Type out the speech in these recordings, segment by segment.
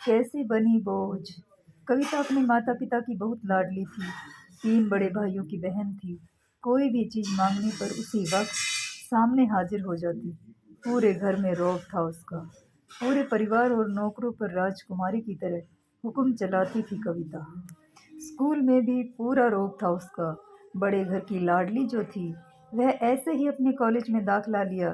कैसे बनी बोझ। कविता अपने माता पिता की बहुत लाडली थी। 3 बड़े भाइयों की बहन थी। कोई भी चीज़ मांगने पर उसी वक्त सामने हाजिर हो जाती। पूरे घर में रौब था उसका। पूरे परिवार और नौकरों पर राजकुमारी की तरह हुक्म चलाती थी कविता। स्कूल में भी पूरा रौब था उसका। बड़े घर की लाडली जो थी, वह ऐसे ही अपने कॉलेज में दाखिला लिया।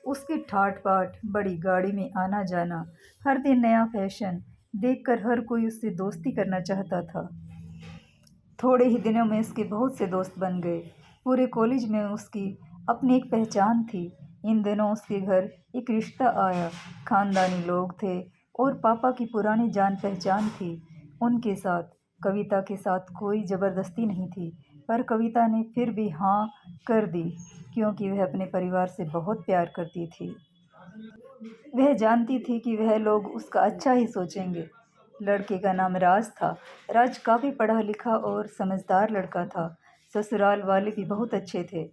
उसके ठाट-बाट, बड़ी गाड़ी में आना-जाना, हर दिन नया फैशन देखकर हर कोई उससे दोस्ती करना चाहता था। थोड़े ही दिनों में उसके बहुत से दोस्त बन गए। पूरे कॉलेज में उसकी अपनी एक पहचान थी। इन दिनों उसके घर एक रिश्ता आया। खानदानी लोग थे और पापा की पुरानी जान-पहचान थी उनके साथ। कविता के साथ कोई ज़बरदस्ती नहीं थी, पर कविता ने फिर भी हाँ कर दी, क्योंकि वह अपने परिवार से बहुत प्यार करती थी। वह जानती थी कि वह लोग उसका अच्छा ही सोचेंगे। लड़के का नाम राज था। राज काफ़ी पढ़ा लिखा और समझदार लड़का था। ससुराल वाले भी बहुत अच्छे थे।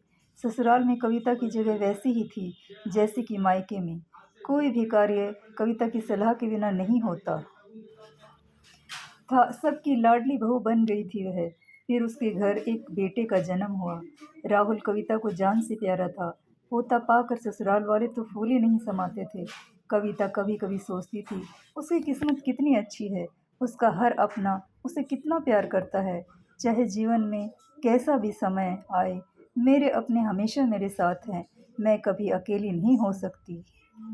ससुराल में कविता की जगह वैसी ही थी जैसी कि मायके में। कोई भी कार्य कविता की सलाह के बिना नहीं होता था। सबकी लाडली बहू बन गई थी वह। फिर उसके घर एक बेटे का जन्म हुआ। राहुल कविता को जान से प्यारा था। पोता पाकर ससुराल वाले तो फूल ही नहीं समाते थे। कविता कभी कभी सोचती थी, उसकी किस्मत कितनी अच्छी है। उसका हर अपना उसे कितना प्यार करता है। चाहे जीवन में कैसा भी समय आए, मेरे अपने हमेशा मेरे साथ हैं। मैं कभी अकेली नहीं हो सकती।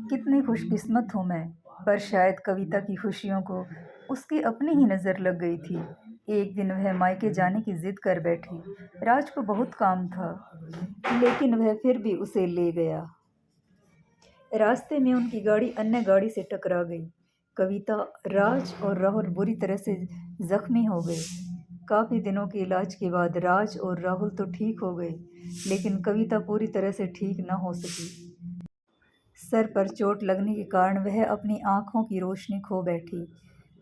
कितनी खुशकिस्मत हूँ मैं। पर शायद कविता की खुशियों को उसकी अपनी ही नज़र लग गई थी। एक दिन वह मायके जाने की जिद कर बैठी। राज को बहुत काम था, लेकिन वह फिर भी उसे ले गया। रास्ते में उनकी गाड़ी अन्य गाड़ी से टकरा गई। कविता, राज और राहुल बुरी तरह से जख्मी हो गए। काफ़ी दिनों के इलाज के बाद राज और राहुल तो ठीक हो गए, लेकिन कविता पूरी तरह से ठीक न हो सकी। सर पर चोट लगने के कारण वह अपनी आँखों की रोशनी खो बैठी।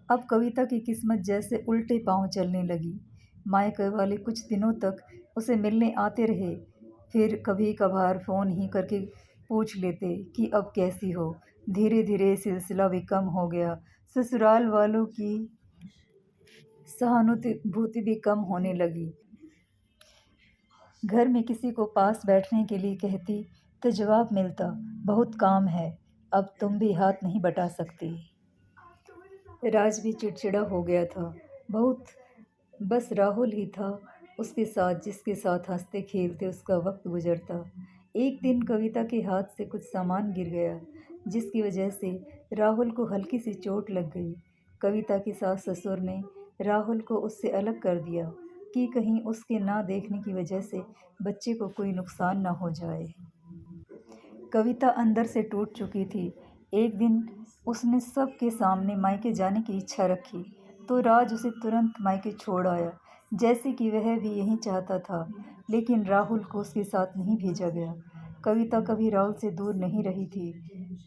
अब कविता की किस्मत जैसे उल्टे पाँव चलने लगी। मायके वाले कुछ दिनों तक उसे मिलने आते रहे, फिर कभी कभार फ़ोन ही करके पूछ लेते कि अब कैसी हो। धीरे धीरे सिलसिला भी कम हो गया। ससुराल वालों की सहानुभूति भी कम होने लगी। घर में किसी को पास बैठने के लिए कहती तो जवाब मिलता, बहुत काम है, अब तुम भी हाथ नहीं बटा सकती। राज भी चिड़चिड़ा हो गया था बहुत। बस राहुल ही था उसके साथ, जिसके साथ हंसते खेलते उसका वक्त गुजरता। एक दिन कविता के हाथ से कुछ सामान गिर गया, जिसकी वजह से राहुल को हल्की सी चोट लग गई। कविता की सास ससुर ने राहुल को उससे अलग कर दिया कि कहीं उसके ना देखने की वजह से बच्चे को कोई नुकसान ना हो जाए। कविता अंदर से टूट चुकी थी। एक दिन उसने सबके सामने मायके जाने की इच्छा रखी, तो राज उसे तुरंत मायके छोड़ आया, जैसे कि वह भी यही चाहता था। लेकिन राहुल को उसके साथ नहीं भेजा गया। कविता कभी राहुल से दूर नहीं रही थी,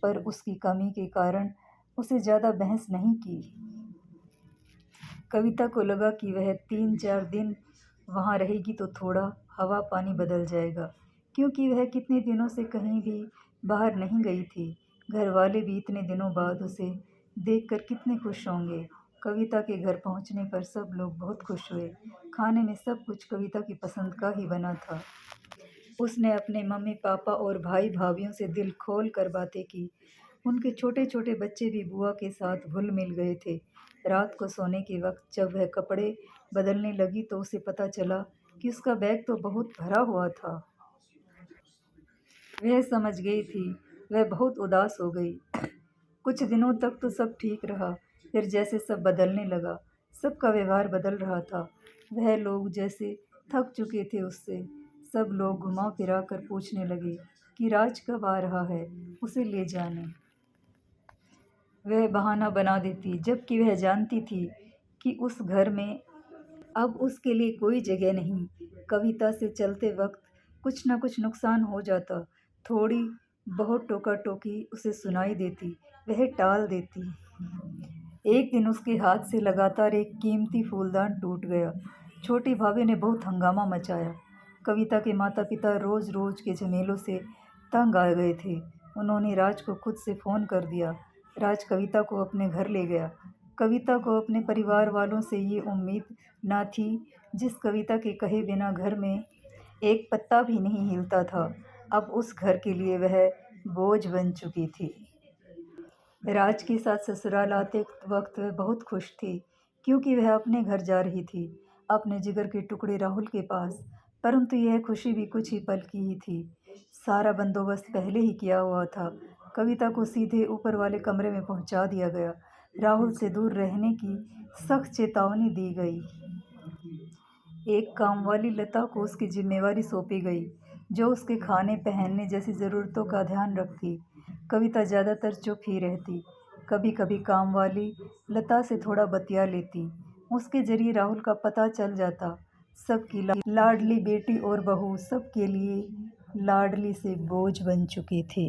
पर उसकी कमी के कारण उसे ज़्यादा बहस नहीं की। कविता को लगा कि वह 3-4 दिन वहाँ रहेगी तो थोड़ा हवा पानी बदल जाएगा, क्योंकि वह कितने दिनों से कहीं भी बाहर नहीं गई थी। घर वाले भी इतने दिनों बाद उसे देखकर कितने खुश होंगे। कविता के घर पहुँचने पर सब लोग बहुत खुश हुए। खाने में सब कुछ कविता की पसंद का ही बना था। उसने अपने मम्मी पापा और भाई भाभीयों से दिल खोल कर बातें की। उनके छोटे छोटे बच्चे भी बुआ के साथ घुल मिल गए थे। रात को सोने के वक्त जब वह कपड़े बदलने लगी तो उसे पता चला कि उसका बैग तो बहुत भरा हुआ था। वह समझ गई थी। वह बहुत उदास हो गई। कुछ दिनों तक तो सब ठीक रहा, फिर जैसे सब बदलने लगा, सबका व्यवहार बदल रहा था। वह लोग जैसे थक चुके थे उससे। सब लोग घुमा फिरा कर पूछने लगे कि राज कब आ रहा है, उसे ले जाने। वह बहाना बना देती, जबकि वह जानती थी कि उस घर में अब उसके लिए कोई जगह नहीं। कविता से चलते वक्त कुछ न कुछ नुकसान हो जाता। थोड़ी बहुत टोका टोकी उसे सुनाई देती, वह टाल देती। एक दिन उसके हाथ से लगातार एक कीमती फूलदान टूट गया। छोटी भाभी ने बहुत हंगामा मचाया। कविता के माता पिता रोज़ रोज़ के झमेलों से तंग आ गए थे। उन्होंने राज को खुद से फ़ोन कर दिया। राज कविता को अपने घर ले गया। कविता को अपने परिवार वालों से ये उम्मीद न थी। जिस कविता के कहे बिना घर में एक पत्ता भी नहीं हिलता था, अब उस घर के लिए वह बोझ बन चुकी थी। राज के साथ ससुराल आते वक्त वह बहुत खुश थी, क्योंकि वह अपने घर जा रही थी, अपने जिगर के टुकड़े राहुल के पास। परंतु यह खुशी भी कुछ ही पल की ही थी। सारा बंदोबस्त पहले ही किया हुआ था। कविता को सीधे ऊपर वाले कमरे में पहुंचा दिया गया। राहुल से दूर रहने की सख्त चेतावनी दी गई। एक कामवाली लता को उसकी जिम्मेवारी सौंपी गई, जो उसके खाने पहनने जैसी ज़रूरतों का ध्यान रखती। कविता ज़्यादातर चुप ही रहती। कभी कभी कामवाली लता से थोड़ा बतिया लेती। उसके जरिए राहुल का पता चल जाता। सबकी लाडली बेटी और बहू सबके लिए लाडली से बोझ बन चुकी थी।